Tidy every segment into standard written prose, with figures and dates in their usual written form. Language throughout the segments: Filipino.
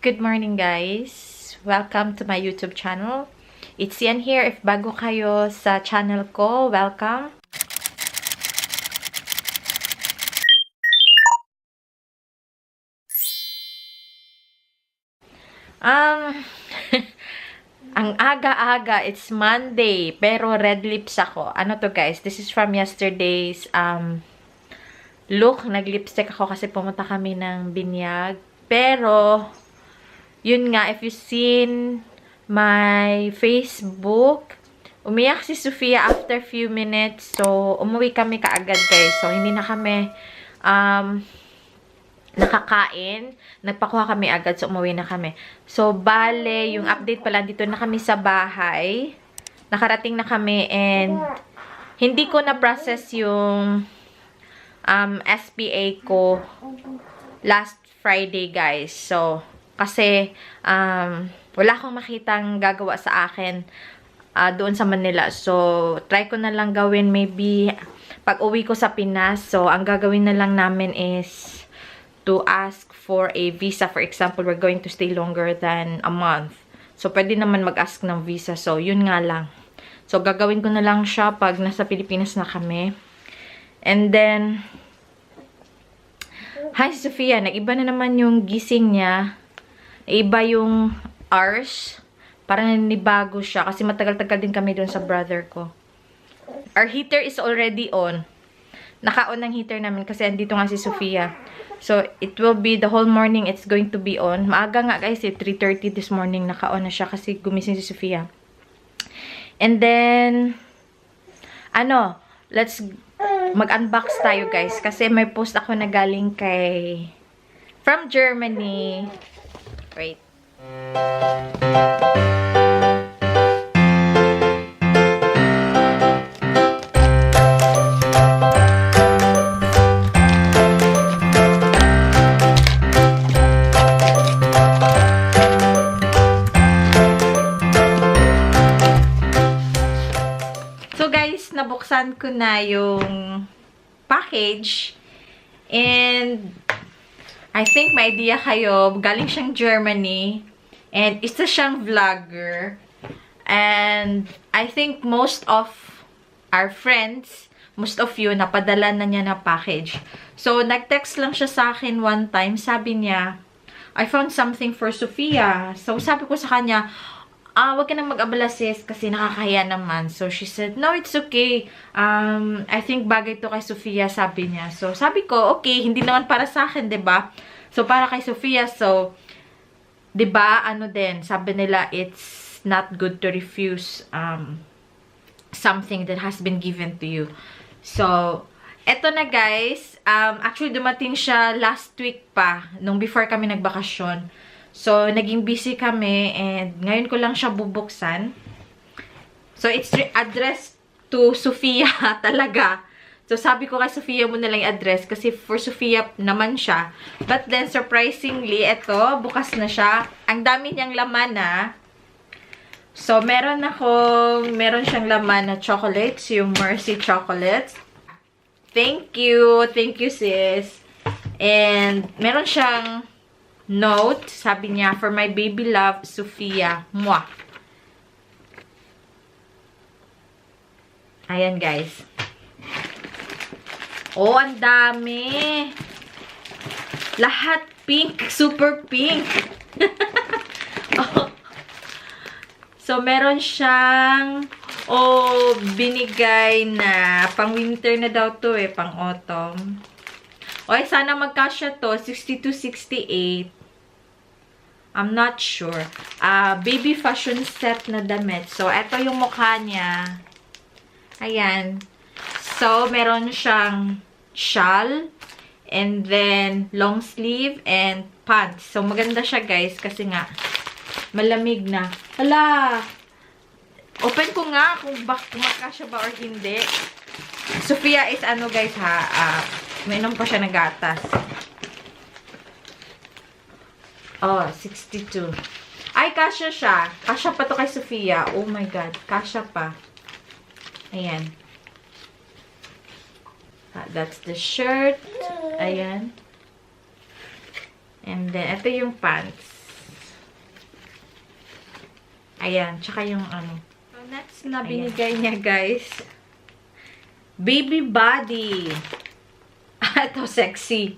Good morning, guys. Welcome to my YouTube channel. It's Yan here. If bago kayo sa channel ko, welcome. Ang aga-aga, it's Monday, pero red lips ako. Ano to, guys? This is from yesterday's look. Nag-lipstick ako kasi pumunta kami ng binyag. Pero yun nga, if you seen my Facebook, umiyak si Sofia after few minutes. So, umuwi kami kaagad, guys. So, hindi na kami nakakain. Nagpakuha kami agad. So, umuwi na kami. So, bale, yung update pala, dito na kami sa bahay. Nakarating na kami and hindi ko na-process yung SPA ko last Friday, guys. So, kasi wala akong makitang gagawa sa akin doon sa Manila. So, try ko na lang gawin maybe pag uwi ko sa Pinas. So, ang gagawin na lang namin is to ask for a visa. For example, we're going to stay longer than a month. So, pwede naman mag-ask ng visa. So, yun nga lang. So, gagawin ko na lang siya pag nasa Pilipinas na kami. And then, hi, Sofia. Nag-iba na naman yung gising niya. Iba yung hours. Parang nanibago siya. Kasi matagal-tagal din kami doon sa brother ko. Our heater is already on. Naka-on ang heater namin kasi andito nga si Sofia. So, it will be the whole morning it's going to be on. Maaga nga guys, 3:30 this morning naka-on na siya kasi gumising si Sofia. And then, let's mag-unbox tayo guys. Kasi may post ako na galing from Germany. Wait. So guys, nabuksan ko na yung package and I think may idea kayo, galing siyang Germany and isa siyang vlogger and I think most of our friends, most of you, napadala na niya na package. So, nag-text lang siya sa akin one time, sabi niya, I found something for Sofia. So, sabi ko sa kanya, wag ka nang mag-abala sis kasi nakakahiya naman. So, she said, no, it's okay. I think bagay to kay Sofia, sabi niya. So, sabi ko, okay, hindi naman para sa akin, 'di ba? So, para kay Sofia. So, 'di ba, sabi nila, it's not good to refuse something that has been given to you. So, eto na guys. Actually, dumating siya last week pa, nung before kami nagbakasyon. So, naging busy kami and ngayon ko lang siya bubuksan. So, it's addressed to Sofia talaga. So, sabi ko kay Sofia mo na lang i-address kasi for Sofia naman siya. But then, surprisingly, eto, bukas na siya. Ang dami niyang laman na. So, meron siyang laman na chocolates, yung Mercy chocolates. Thank you. Thank you, sis. And, meron siyang note, sabi niya, for my baby love, Sofia. Mwah. Ayan, guys. Oh, ang dami. Lahat pink. Super pink. Oh. So, meron siyang binigay na pang-winter na daw to pang-autumn. Oy, sana magkasya to. 62-68. I'm not sure. Baby fashion set na damit. So, eto yung mukha niya. Ayan. So, meron siyang shawl. And then, long sleeve and pants. So, maganda siya, guys. Kasi nga, malamig na. Hala! Open ko nga kung magkasya ba or hindi. Sofia is guys, mainom pa siya ng gatas. Oh, 62. Ay, kasya siya. Kasya pa to kay Sofia. Oh my God. Kasya pa. Ayan. That's the shirt. Ayan. And then, ito yung pants. Ayan, tsaka yung ano. So, next na binigay niya, guys. Baby body. Ito, sexy.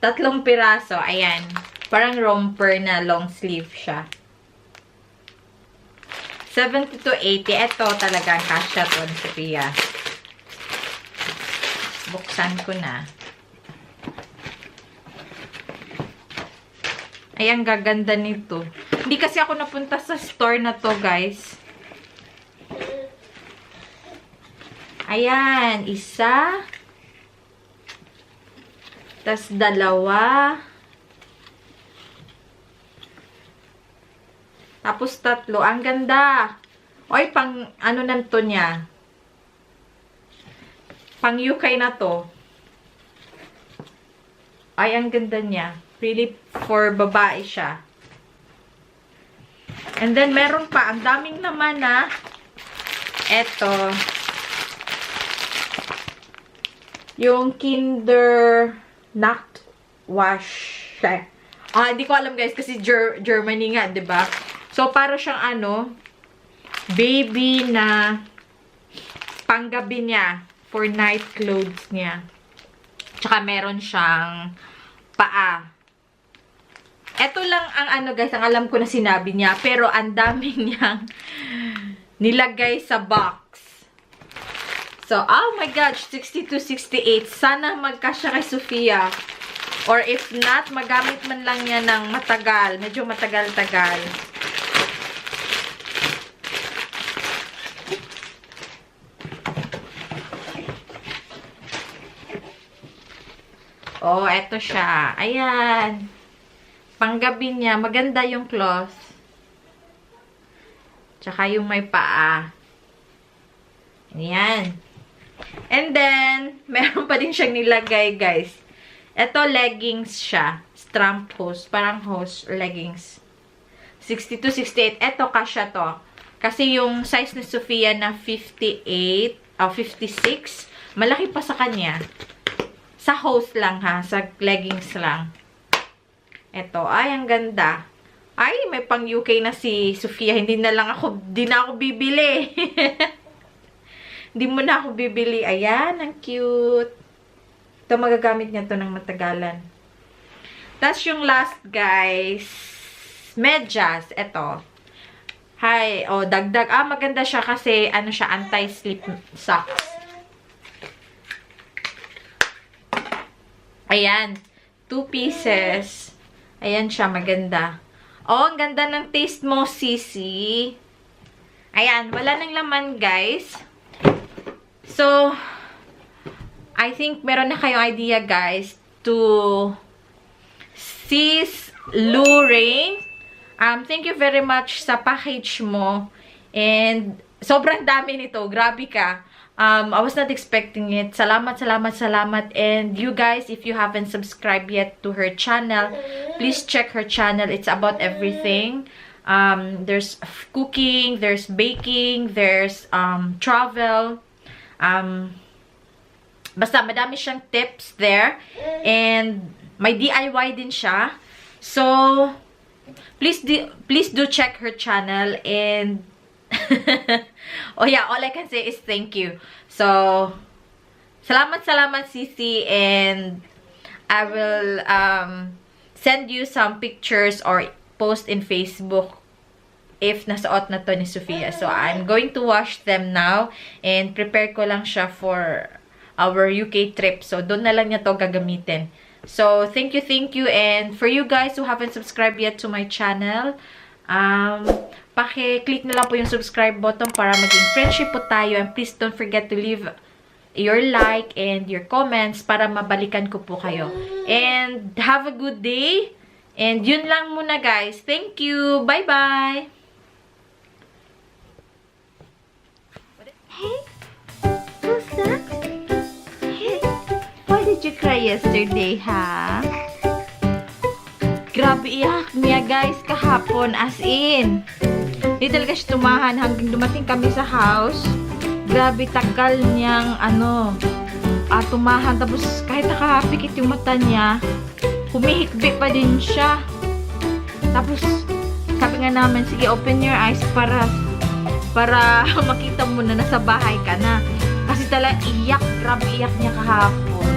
3 piraso. Ayan. Parang romper na long sleeve siya. 70 to 80. Ito talagang kasya to, Sophia. Buksan ko na. Ayan, gaganda nito. Hindi kasi ako napunta sa store na to, guys. Ayan, isa. Tas 2. Tapos 3. Ang ganda. Oy, pang ano nanto niya. Pang UK na to. Ay, ang ganda niya. Really for babae siya. And then, meron pa. Ang daming naman na. Eto. Yung Kinder Nacht Wash. Hindi ko alam guys kasi Germany nga, 'di ba? So para siyang ano, baby na panggabi niya for night clothes niya. Tsaka meron siyang paa. Ito lang ang ano guys, ang alam ko na sinabi niya, pero ang dami niyang nilagay sa box. So, oh my gosh, 62, 68. Sana magkasya kay Sophia. Or if not, magamit man lang niya ng matagal. Medyo matagal-tagal. Oh, eto siya. Ayan. Panggabi niya. Maganda yung cloth. Tsaka yung may paa. Ayan. And then, meron pa din siyang nilagay, guys. Ito, leggings siya. Strump hose. Parang hose leggings. 62, 68. Ito, kasya to. Kasi yung size ni Sophia na 58, 56, malaki pa sa kanya. Sa hose lang, ha? Sa leggings lang. Ito, ay, ang ganda. Ay, may pang UK na si Sophia. Hindi na ako bibili. Hindi mo na ako bibili. Ayan, ang cute. Ito, magagamit niya to ng matagalan. Tapos yung last, guys, medyas. Ito. Hi. Oh, dagdag. Maganda siya kasi, ano siya, anti-slip socks. Ayan. 2 pieces. Ayan siya, maganda. Oh, ang ganda ng taste mo, Sisi. Ayan, wala nang laman, guys. So, I think meron na kayong idea, guys, to Sis Lorraine. Thank you very much sa package mo. And, sobrang dami nito. Grabe ka. I was not expecting it. Salamat, salamat, salamat. And you guys, if you haven't subscribed yet to her channel, please check her channel. It's about everything. There's cooking, there's baking, there's travel. Basta madami siyang tips there. And may DIY din siya. So, please do check her channel. And oh yeah, all I can say is thank you. So, salamat Sisi, and I will send you some pictures or post in Facebook if nasuot na to ni Sophia. So, I'm going to wash them now and prepare ko lang siya for our UK trip. So, doon na lang niya to gagamitin. So, thank you. And for you guys who haven't subscribed yet to my channel, paki-click na lang po yung subscribe button para maging friendship po tayo. And please don't forget to leave your like and your comments para mabalikan ko po kayo. And have a good day. And yun lang muna, guys. Thank you. Bye-bye. Hey, who's that? Hey, why did you cry yesterday, ha? Grabe, iyak niya, guys, kahapon. As in, hindi talaga siya tumahan hanggang dumating kami sa house. Grabe, tagal niyang, tumahan. Tapos, kahit nakahapikit yung mata niya, humihikbi pa din siya. Tapos, Sabi nga namin, sige, open your eyes para makita mo na nasa bahay ka na. Kasi talaga iyak, grabe iyak niya kahapon.